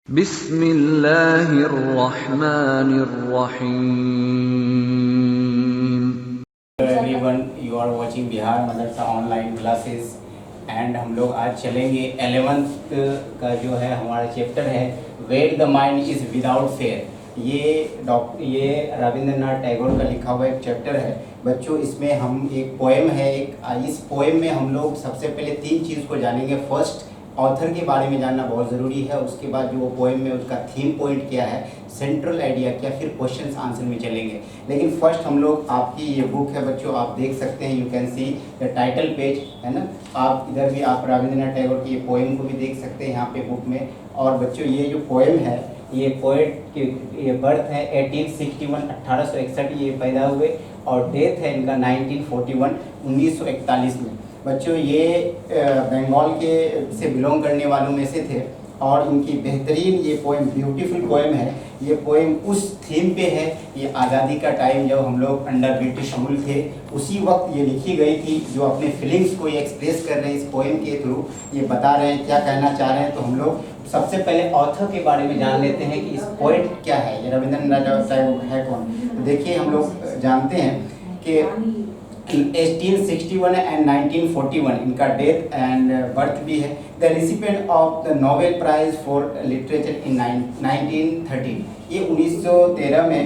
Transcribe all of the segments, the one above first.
बिस्मिल्लाहिर्रहमानिर्रहीम। Everyone, you are watching Bihar मदरसा online classes and हम लोग आज चलेंगे 11th का जो है हमारा चैप्टर है where the mind is without fear. ये रविंद्रनाथ टैगोर का लिखा हुआ एक चैप्टर है बच्चों। इसमें हम एक पोएम है इस पोएम में हम लोग सबसे पहले 3 चीज़ को जानेंगे। फर्स्ट, ऑथर के बारे में जानना बहुत ज़रूरी है। उसके बाद जो वो पोएम में उसका थीम पॉइंट क्या है, सेंट्रल आइडिया क्या, फिर क्वेश्चंस आंसर में चलेंगे। लेकिन फर्स्ट हम लोग, आपकी ये बुक है बच्चों, आप देख सकते हैं, you can see the title page है ना। आप इधर भी आप रविंद्रनाथ टैगोर की ये पोएम को भी देख सकते हैं यहाँ पे बुक में। और बच्चों ये जो पोएम है, ये पोएट की ये बर्थ है 1861 1861 ये पैदा हुए, और डेथ है इनका 1941 1941 में। बच्चों ये बंगाल के से बिलोंग करने वालों में से थे, और इनकी बेहतरीन ये पोएम, ब्यूटीफुल पोएम है। ये पोएम उस थीम पे है, ये आज़ादी का टाइम जब हम लोग अंडर ब्रिटिश रूल थे उसी वक्त ये लिखी गई थी। जो अपने फीलिंग्स को ये एक्सप्रेस कर रहे हैं इस पोएम के थ्रू, ये बता रहे हैं क्या कहना चाह रहे हैं। तो हम लोग सबसे पहले ऑथर के बारे में जान लेते हैं कि इस पोएट क्या है, ये रविंद्रनाथ टैगोर है कौन। तो देखिए हम लोग जानते हैं कि 1861 एंड 1941 इनका डेथ एंड बर्थ भी है। The recipient of the Nobel prize for literature in 1913, ये 1913 में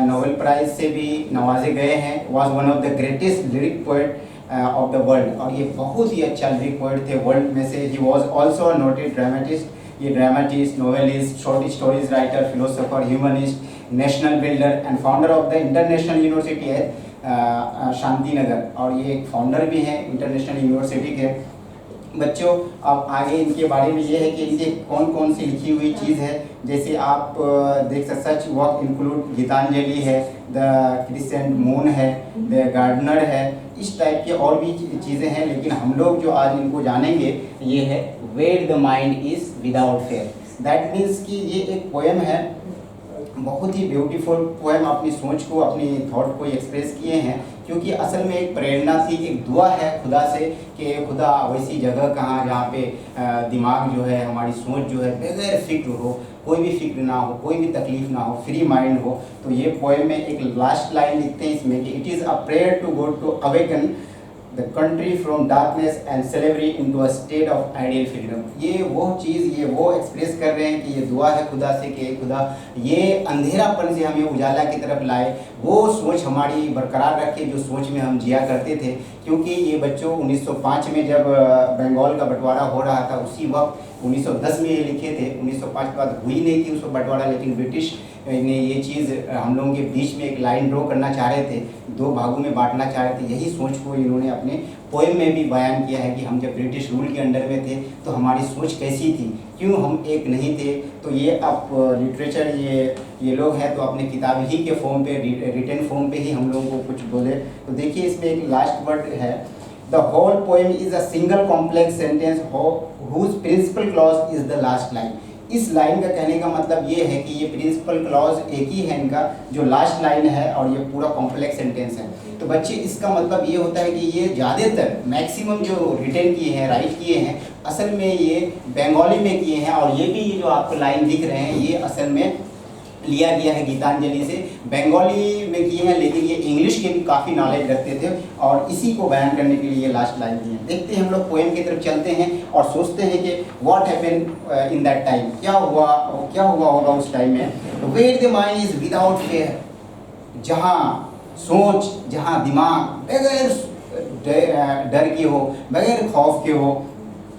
नोबेल प्राइज से भी नवाजे गए हैं। Was one of the greatest lyric poet of the world, और ये बहुत ही अच्छा लिरिक पोएट थे वर्ल्ड में से। He was also a noted dramatist, ये dramatist, novelist, short stories writer, philosopher, humanist, national builder and founder of the international university है शांतिनगर, और ये एक फाउंडर भी हैं इंटरनेशनल यूनिवर्सिटी के। बच्चों अब आगे इनके बारे में ये है कि इनके कौन कौन सी लिखी हुई चीज़ है। जैसे आप देख सकते, सच वर्क इंक्लूड गीतांजलि है, द क्रिसेंट मून है, द गार्डनर है, इस टाइप के और भी चीज़ें हैं। लेकिन हम लोग जो आज इनको जानेंगे ये है where the mind is without fear. That means कि ये एक पोएम है, बहुत ही ब्यूटीफुल पोएम, अपनी सोच को, अपनी थॉट को एक्सप्रेस किए हैं। क्योंकि असल में एक प्रेरणा थी, एक दुआ है खुदा से कि खुदा वैसी जगह कहाँ जहाँ पे दिमाग जो है, हमारी सोच जो है बगैर फिक्र हो, कोई भी फिक्र ना हो, कोई भी तकलीफ ना हो, फ्री माइंड हो। तो ये पोएम में एक लास्ट लाइन लिखते हैं इसमें कि it is a prayer to God to awaken the country from darkness and celebrate into a state of ideal freedom. ये वो चीज़, ये वो एक्सप्रेस कर रहे हैं कि ये दुआ है खुदा से कि खुदा ये अंधेरापन से हमें उजाला की तरफ लाए, वो सोच हमारी बरकरार रखे जो सोच में हम जिया करते थे। क्योंकि ये बच्चों 1905 में जब बंगाल का बंटवारा हो रहा था, उसी वक्त 1910 में ये लिखे थे। 1905 के बाद हुई नहीं थी उसको बंटवारा, लेकिन ब्रिटिश ने ये चीज़ हम लोगों के बीच में एक लाइन ड्रॉ करना चाह रहे थे, 2 भागों में बांटना चाह रहे थे। यही सोच को इन्होंने अपने पोएम में भी बयान किया है कि हम जब ब्रिटिश रूल के अंडर में थे तो हमारी सोच कैसी थी, क्यों हम एक नहीं थे। तो ये अब लिटरेचर ये लोग हैं तो अपने किताब ही के फॉर्म पे, रिटन फॉर्म पे ही हम लोगों को कुछ बोले। तो देखिए इसमें एक लास्ट वर्ड है, the whole poem is a single complex sentence whose principal clause is the last line. इस लाइन का कहने का मतलब ये है कि ये प्रिंसिपल क्लॉज एक ही है इनका, जो लास्ट लाइन है, और ये पूरा कॉम्प्लेक्स सेंटेंस है। तो बच्चे इसका मतलब ये होता है कि ये ज़्यादातर मैक्सिमम जो रिटन किए हैं, राइट किए हैं, असल में ये बंगाली में किए हैं। और ये भी जो आपको लाइन दिख रहे हैं ये असल में लिया गया है गीतांजलि से, बंगाली में किए हैं, लेकिन ये इंग्लिश के भी काफ़ी नॉलेज रखते थे और इसी को बयान करने के लिए ये लास्ट लाइन दी है। देखते हैं हम लोग पोएम की तरफ चलते हैं और सोचते हैं कि what happened in that time, क्या हुआ होगा उस टाइम में। Where the mind is without fear, जहाँ सोच, जहाँ दिमाग बगैर डर के हो, बगैर खौफ के हो,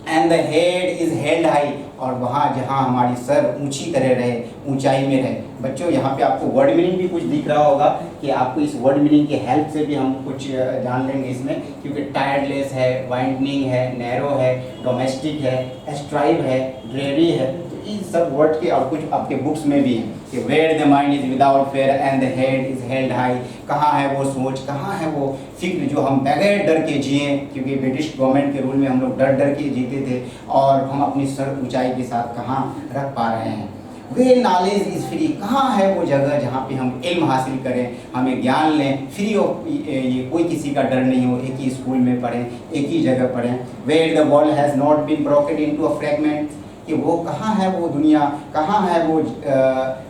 and the head is held high, और वहाँ जहाँ हमारी सर ऊंची तरह रहे, ऊंचाई में रहे। बच्चों यहाँ पे आपको वर्ड मीनिंग भी कुछ दिख रहा होगा कि आपको इस वर्ड मीनिंग के हेल्प से भी हम कुछ जान लेंगे इसमें। क्योंकि टायर्डलेस है, वाइंडनिंग है, नैरो है, डोमेस्टिक है, स्ट्राइव है, ड्रेरी है, तो इन सब वर्ड के और कुछ आपके बुक्स में भी हैं कि where the mind is without fear and the head is held high. कहाँ है वो सोच, कहाँ है वो फिक्र जो हम बगैर डर के जिए, क्योंकि ब्रिटिश गवर्नमेंट के रूल में हम लोग डर के जीते थे, और हम अपनी सर ऊंचाई के साथ कहाँ रख पा रहे हैं। वे नॉलेज इज़ फ्री, कहाँ है वो जगह जहाँ पे हम इल्म हासिल करें, हमें ज्ञान लें, फ्री ऑफ ये कोई किसी का डर नहीं हो, एक ही स्कूल में पढ़ें, एक ही जगह पढ़ें। Where the world has not been broken into a fragment, कि वो कहाँ है वो दुनिया, कहाँ है वो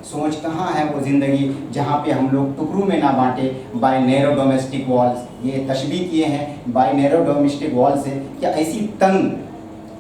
सोच, कहाँ है वो ज़िंदगी जहाँ पे हम लोग टुकड़ों में ना बांटे बाय नैरो डोमेस्टिक वॉल्स। ये तशबीह किए हैं बाय नैरो डोमेस्टिक वॉल से, क्या ऐसी तंग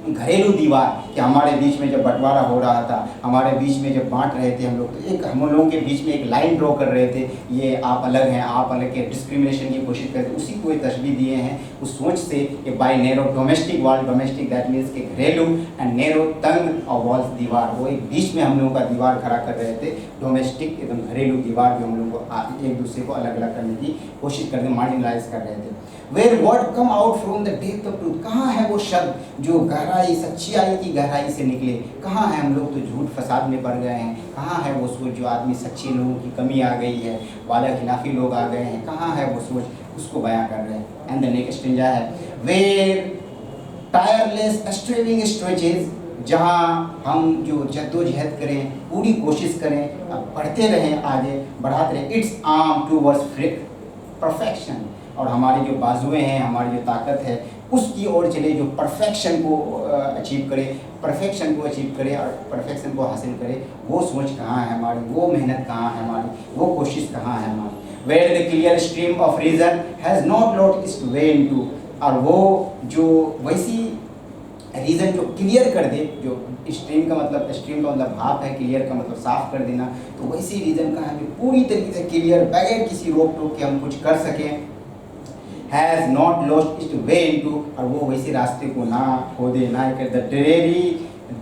घरेलू दीवार कि हमारे बीच में जब बंटवारा हो रहा था, हमारे बीच में जब बांट रहे थे हम लोग, तो एक हम लोगों के बीच में एक लाइन ड्रॉ कर रहे थे, ये आप अलग हैं, आप अलग के डिस्क्रिमिनेशन की कोशिश करते, उसी को ये तशबीह दिए हैं उस सोच से कि by narrow domestic wall, domestic that means के घरेलू, एंड नैरो तंग और वॉल्स दीवार, वो एक बीच में हम लोगों का दीवार खड़ा कर रहे थे, डोमेस्टिक एकदम घरेलू दीवार जो हम लोगों को एक दूसरे को अलग अलग करने की कोशिश करते, मार्जिनलाइज कर रहे थे। Where word come out from the depth of truth, कहाँ है वो शब्द जो गहराई, सच्चाई की गहराई से निकले, कहाँ है? हम लोग तो झूठ फसाद में पड़ गए हैं, कहाँ है वो सोच जो आदमी, सच्चे लोगों की कमी आ गई है, वादा खिलाफी लोग आ गए हैं, कहाँ है वो सोच, उसको बयां कर रहे हैं। एंड द नेक्स्ट स्टेंजा है वेयर टायरलेस स्ट्रेविंग स्ट्रेचेज, जहाँ हम जो जद्दोजहद करें, पूरी कोशिश करें, बढ़ते रहें, आगे बढ़ाते रहें, इट्स आर्म टूवर्ड्स परफेक्शन, और हमारी जो बाजुएं हैं, हमारी जो ताकत है, उसकी ओर चले जो परफेक्शन को अचीव करे, परफेक्शन को अचीव करे और परफेक्शन को हासिल करे। वो सोच कहाँ है हमारी, वो मेहनत कहाँ है हमारी, वो कोशिश कहाँ है हमारी। Where the clear stream of reason has not lost its way into, और वो जो वैसी रीज़न जो क्लियर कर दे, जो स्ट्रीम का मतलब भाप है, क्लियर का मतलब साफ कर देना, तो वैसी रीज़न कहाँ है पूरी तरीके से क्लियर, बगैर किसी रोक टोक के हम कुछ कर सकें, has not lost its way into, और वो वैसे रास्ते को ना खो दे, ना कर the dreary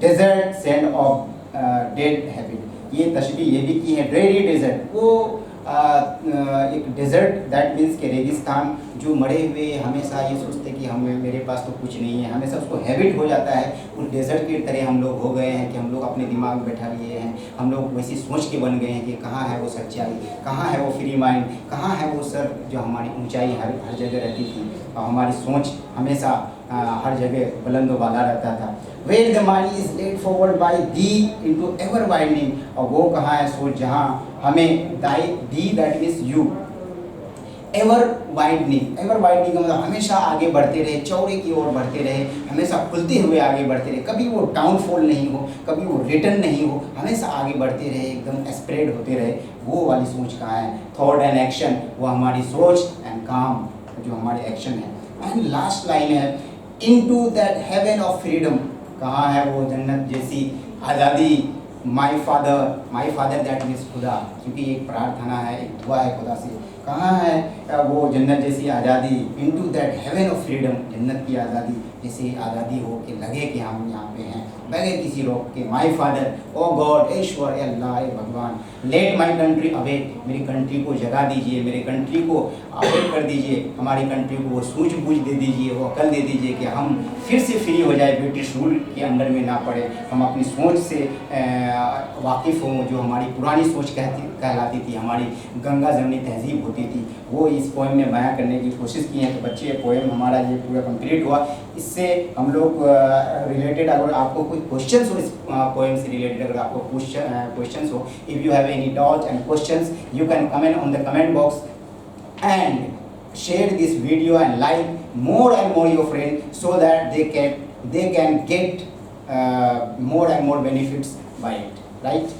desert sand of dead habit. ये तशबीह ये भी की है, ड्रेरी डेजर्ट, वो एक डेजर्ट दैट मीन्स के रेगिस्तान, जो मरे हुए हमेशा ये सोचते कि हमें, मेरे पास तो कुछ नहीं है, हमेशा उसको हैबिट हो जाता है, उस डेजर्ट की तरह हम लोग हो गए हैं कि हम लोग अपने दिमाग में बैठा लिए हैं, हम लोग वैसी सोच के बन गए हैं कि कहाँ है वो सच्चाई, कहाँ है वो फ्री माइंड, कहाँ है वो सर जो हमारी ऊंचाई हर जगह रहती थी, और हमारी सोच हमेशा हर जगह बुलंद वाला रहता था। Where the mind is led forward by thee into ever widening, और वो कहाँ है सोच जहाँ हमें thee that means you, ever widening का मतलब हमेशा आगे बढ़ते रहे, चौड़े की ओर बढ़ते रहे, हमेशा खुलते हुए आगे बढ़ते रहे, कभी वो डाउनफॉल नहीं हो, कभी वो रिटर्न नहीं हो, हमेशा आगे बढ़ते रहे, एकदम स्प्रेड होते रहे, वो वाली सोच कहाँ है। थॉट एंड एक्शन, वो हमारी सोच, एंड काम जो हमारे एक्शन है। एंड लास्ट लाइन है into that heaven of freedom, कहाँ है वो जन्नत जैसी आज़ादी। माई फादर दैट मीन्स खुदा, क्योंकि एक प्रार्थना है, एक दुआ है खुदा से, कहाँ है वो जन्नत जैसी आज़ादी। Into that heaven of freedom, जन्नत की आज़ादी जैसी आज़ादी हो कि लगे कि हम यहाँ पे हैं बगैर किसी रोक के। माई फादर, ओ गॉड, ईश्वर, अल्लाह, भगवान, लेट माई कंट्री अवेक, मेरी कंट्री को जगा दीजिए, मेरी कंट्री को अवेक कर दीजिए, हमारी कंट्री को वो सूझबूझ दे दीजिए, वो अकल दे दीजिए कि हम फिर से फ्री हो जाए, ब्रिटिश रूल के अंडर में ना पड़े, हम अपनी सोच से वाकिफ़ हों, जो हमारी पुरानी सोच कहलाती थी, हमारी गंगा जमनी तहजीब होती थी, वो इस पोएम में बयां करने की कोशिश की है। तो बच्चे, पोएम हमारा ये पूरा कंप्लीट हुआ। इससे हम लोग रिलेटेड अगर आपको कोई क्वेश्चंस हो इस पोएम से रिलेटेड, अगर आपको क्वेश्चंस हो, if you have any doubt and questions, you can comment on the comment box and share this video and like more and more your friends so that they can get more and more benefits by it, right?